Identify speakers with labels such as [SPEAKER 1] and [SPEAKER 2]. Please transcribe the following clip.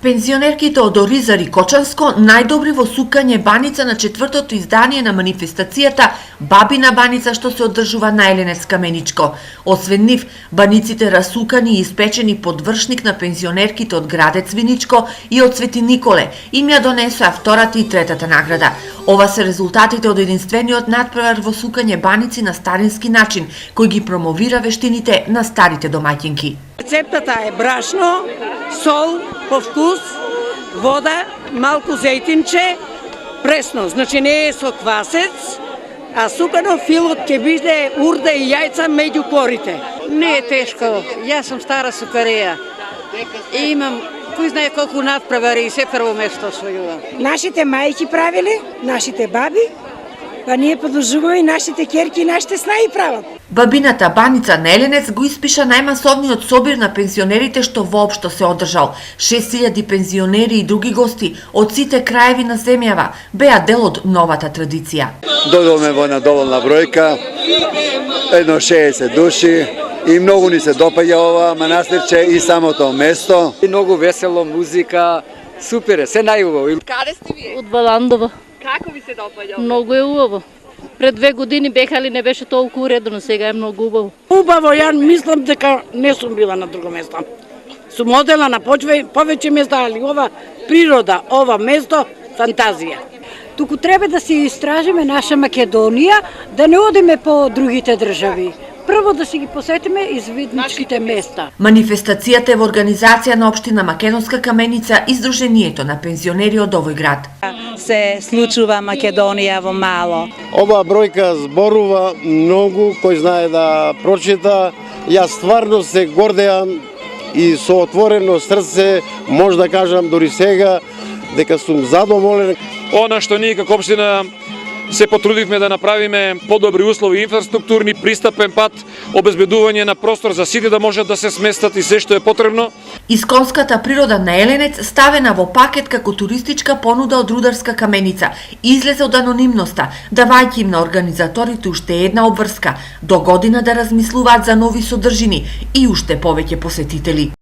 [SPEAKER 1] Пензионерките од Оризар и Кочанско најдобри во сукање баница на четвртото издание на манифестацијата Бабина баница што се одржува на Еленец Каменичко. Освен нив, баниците расукани и испечени подвршник на пензионерките од градец Виничко и од Свети Николе им ја донесоа втората и третата награда. Ова се резултатите од единствениот надпревар во сукање баници на старински начин, кој ги промовира вештините на старите домаќинки.
[SPEAKER 2] Рецептата е брашно, сол по вкус, вода, малку зејтинче, пресно, значи не е со квасец, а сукано филот ќе биде урда и јајца меѓу корите.
[SPEAKER 3] Не е тешко, јас сум стара сукареја и имам кој знае колку надпревари и се прво место освојувам.
[SPEAKER 4] Нашите мајки правиле, нашите баби, па ние продолжуваме и нашите ќерки и нашите снаи прават.
[SPEAKER 1] Бабината баница на Еленец го испиша најмасовниот собир на пензионерите што воопшто се одржал. 6000 пензионери и други гости од сите краеви на земјава беа дел од новата традиција.
[SPEAKER 5] Додовме во една доволна бројка, едно 60 души и многу ни се допаѓа ова манастирче и самото место.
[SPEAKER 6] Многу весело, музика, супер е, се најубаво.
[SPEAKER 7] Каде сте вие?
[SPEAKER 8] Од Баландово.
[SPEAKER 7] Како ви се допаѓа?
[SPEAKER 8] Многу е убаво. Пред 2 години беха ли не беше толку уредно, сега е многу убаво.
[SPEAKER 2] Убаво, ја мислам дека не сум била на друго место. Сум одела на повеќе места, али ова природа, ова место, фантазија.
[SPEAKER 9] Туку треба да си истражиме наша Македонија, да не одиме по другите држави. Прво да си ги посетиме извидничките места.
[SPEAKER 1] Манифестацијата е во организација на општина Македонска Каменица и Сдруженијето на пензионери од овој град.
[SPEAKER 10] Се случува Македонија во мало.
[SPEAKER 11] Ова бројка зборува многу, кој знае да прочита. Јас стварно се гордеам и со отворено срце може да кажам дури сега дека сум задоволен.
[SPEAKER 12] Она што ние како општина се потрудивме да направиме подобри услови инфраструктурни, пристапен пат, обезбедување на простор за сите да можат да се сместат и се што е потребно.
[SPEAKER 1] Исконската природа на Еленец ставена во пакет како туристичка понуда од Рударска Каменица излезе од анонимноста, давајќи им на организаторите уште една обврска, до година да размислуваат за нови содржини и уште повеќе посетители.